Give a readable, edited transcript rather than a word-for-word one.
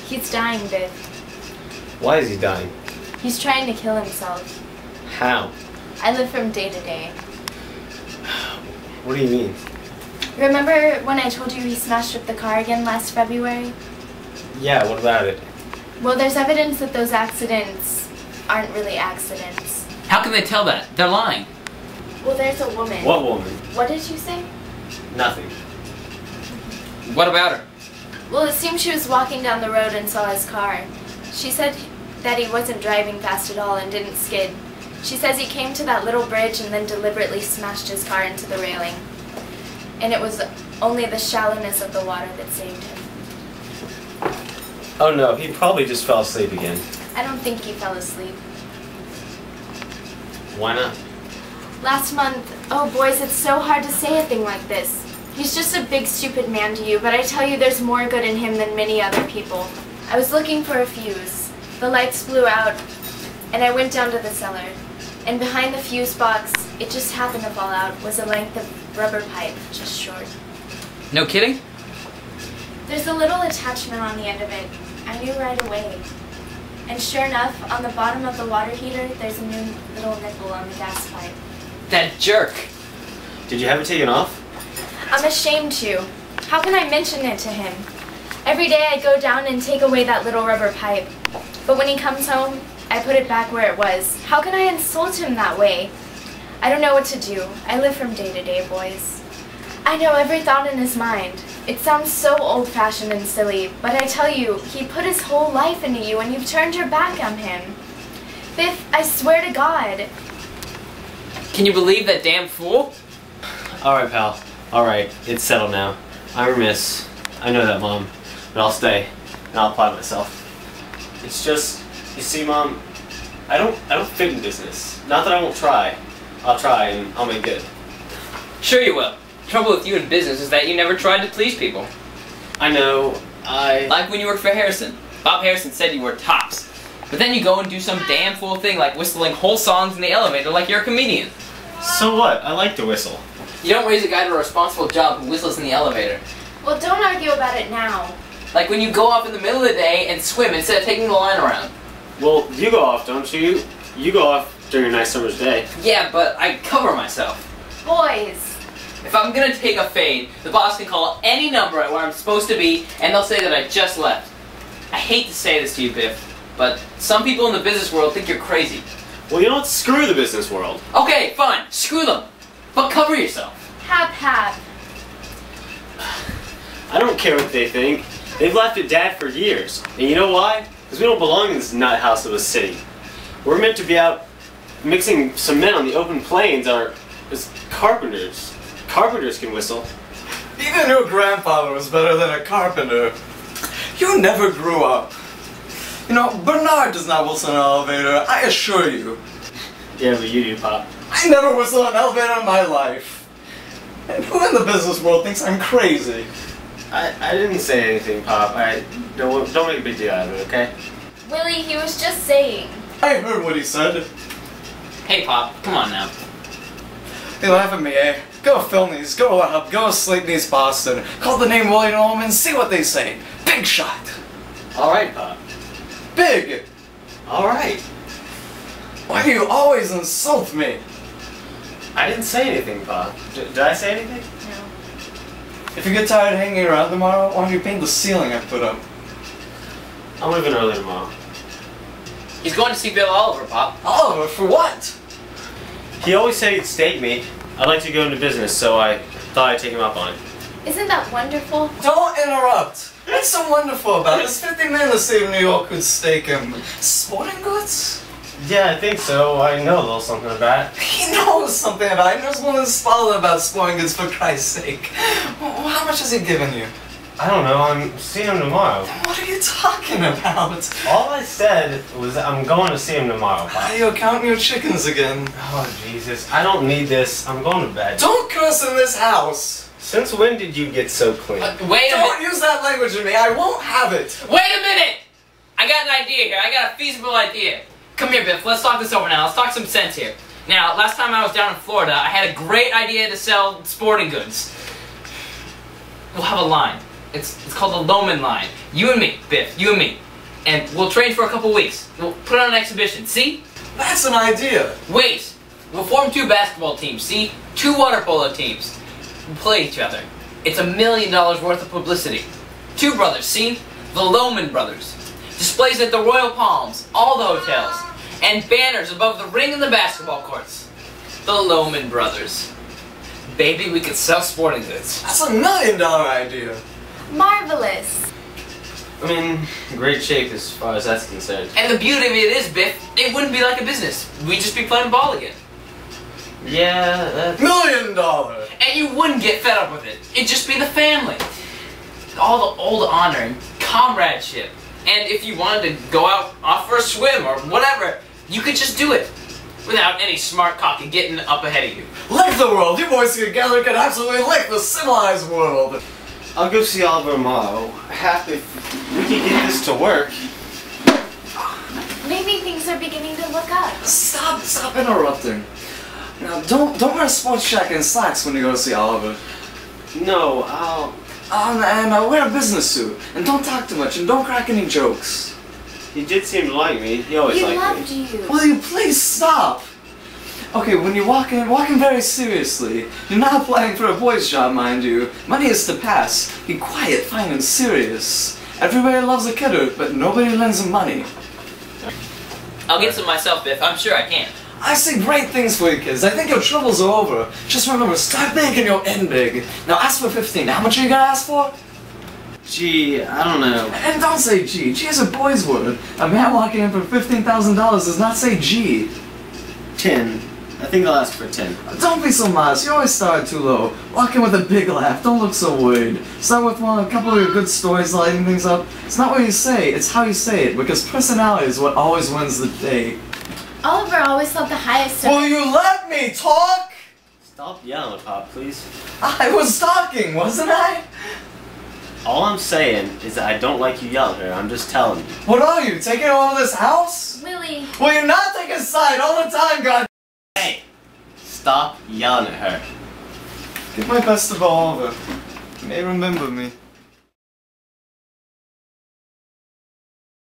He's dying, Biff. Why is he dying? He's trying to kill himself. How? I live from day to day. What do you mean? Remember when I told you he smashed up the car again last February? Yeah, what about it? Well, there's evidence that those accidents aren't really accidents. How can they tell that? They're lying. Well, there's a woman. What woman? What did you say? Nothing. What about her? Well, it seems she was walking down the road and saw his car. She said that he wasn't driving fast at all and didn't skid. She says he came to that little bridge and then deliberately smashed his car into the railing. And it was only the shallowness of the water that saved him. Oh no, he probably just fell asleep again. I don't think he fell asleep. Why not? Last month, oh boys, it's so hard to say a thing like this. He's just a big stupid man to you, but I tell you there's more good in him than many other people. I was looking for a fuse. The lights blew out, and I went down to the cellar. And behind the fuse box, it just happened to fall out, was a length of rubber pipe, just short. No kidding? There's a little attachment on the end of it. I knew right away. And sure enough, on the bottom of the water heater, there's a new little nipple on the gas pipe. That jerk. Did you have it taken off? I'm ashamed to. How can I mention it to him? Every day I go down and take away that little rubber pipe. But when he comes home, I put it back where it was. How can I insult him that way? I don't know what to do. I live from day to day, boys. I know every thought in his mind. It sounds so old-fashioned and silly, but I tell you, he put his whole life into you and you've turned your back on him. Biff, I swear to God. Can you believe that damn fool? Alright, pal. Alright, it's settled now. I'm remiss. I know that, Mom. But I'll stay, and I'll apply myself. It's just, you see, Mom, I don't fit in business. Not that I won't try. I'll try, and I'll make good. Sure you will. The trouble with you in business is that you never tried to please people. I know, Like when you worked for Harrison. Bob Harrison said you were tops. But then you go and do some damn fool thing like whistling whole songs in the elevator like you're a comedian. So what? I like to whistle. You don't raise a guy to a responsible job who whistles in the elevator. Well, don't argue about it now. Like when you go off in the middle of the day and swim instead of taking the line around. Well, you go off, don't you? You go off during a nice summer's day. Yeah, but I cover myself. Boys. If I'm gonna take a fade, the boss can call any number at where I'm supposed to be, and they'll say that I just left. I hate to say this to you, Biff, but some people in the business world think you're crazy. Well, you don't screw the business world. Okay, fine, screw them. But cover yourself. Hap. I don't care what they think. They've laughed at Dad for years. And you know why? Because we don't belong in this nut house of a city. We're meant to be out mixing cement on the open plains as carpenters. Carpenters can whistle. Even your grandfather was better than a carpenter. You never grew up. You know, Bernard does not whistle in an elevator, I assure you. Yeah, but you do, Pop. I never whistled in an elevator in my life. And who in the business world thinks I'm crazy? I didn't say anything, Pop. Don't make a big deal out of it, okay? Willie, he was just saying. I heard what he said. Hey, Pop, come on now. They laugh at me, eh? Go film these, go up, go sleep these Boston. Call the name Willie Norman, see what they say. Big shot. Alright, Pop. Big. Alright. Why do you always insult me? I didn't say anything, Pop. Did I say anything? No. If you get tired of hanging around tomorrow, why don't you paint the ceiling I put up? I'm leaving early tomorrow. He's going to see Bill Oliver, Pop. Oliver, for what? He always said he'd stake me. I'd like to go into business, so I thought I'd take him up on it. Isn't that wonderful? Don't interrupt. What's so wonderful about this? 50 men in the state of New York could stake him. Sporting goods? Yeah, I think so. I know a little something about it. He knows something about it. He knows one solid about sporting goods, for Christ's sake. Well, how much has he given you? I don't know. I'm seeing him tomorrow. What are you talking about? All I said was that I'm going to see him tomorrow, Pop. You're counting your chickens again. Oh, Jesus. I don't need this. I'm going to bed. Don't curse in this house. Since when did you get so clean? Wait a Don't minute. use that language with me. I won't have it. Wait a minute! I got an idea here. I got a feasible idea. Come here, Biff. Let's talk this over now. Let's talk some sense here. Now, last time I was down in Florida, I had a great idea to sell sporting goods. We'll have a line. It's called the Loman line. You and me, Biff, you and me. And we'll train for a couple weeks. We'll put on an exhibition, see? That's an idea. Wait! We'll form 2 basketball teams, see? 2 water polo teams. We'll play each other. It's $1 million worth of publicity. 2 brothers, see? The Loman brothers. Displays at the Royal Palms, all the hotels. And banners above the ring and the basketball courts. The Loman brothers. Baby, we could sell sporting goods. That's $1 million idea. Marvelous. I mean, great shape as far as that's concerned. And the beauty of it is, Biff, it wouldn't be like a business. We'd just be playing ball again. Yeah, that's... $1 million! And you wouldn't get fed up with it. It'd just be the family. All the old honor and comradeship. And if you wanted to go out off for a swim or whatever, you could just do it. Without any smart cocky getting up ahead of you. Lick the world! You boys together can absolutely lick the civilized world! I'll go see Oliver tomorrow. If we can get this to work. Maybe things are beginning to look up. Stop interrupting. Now, don't wear a sports jacket and slacks when you go to see Oliver. No, I'll... And wear a business suit. And don't talk too much, and don't crack any jokes. He did seem to like me. He always He liked loved me. you. Will you please stop? Okay, when you walk in very seriously. You're not applying for a boy's job, mind you. Money is to pass. Be quiet, fine, and serious. Everybody loves a kidder, but nobody lends him money. I'll get some myself, Biff. I'm sure I can. I see great things for you kids. I think your troubles are over. Just remember, start big and you'll end big. Now ask for 15. How much are you gonna ask for? Gee, I don't know. And don't say G. G is a boy's word. A man walking in for $15,000 does not say G. 10. I think I'll ask for 10. Don't be so modest. You always start too low. Walk in with a big laugh. Don't look so worried. Start with a couple of your good stories, lighting things up. It's not what you say, it's how you say it, because personality is what always wins the day. Oliver always loved the highest. Will you let me talk? Stop yelling, Pop, please. I was talking, wasn't I? All I'm saying is that I don't like you yelling at her. I'm just telling you. What are you, taking over this house? Willie. Will you not take a side all the time, God? Hey! Stop yelling at her. Give my best to Oliver. You may remember me.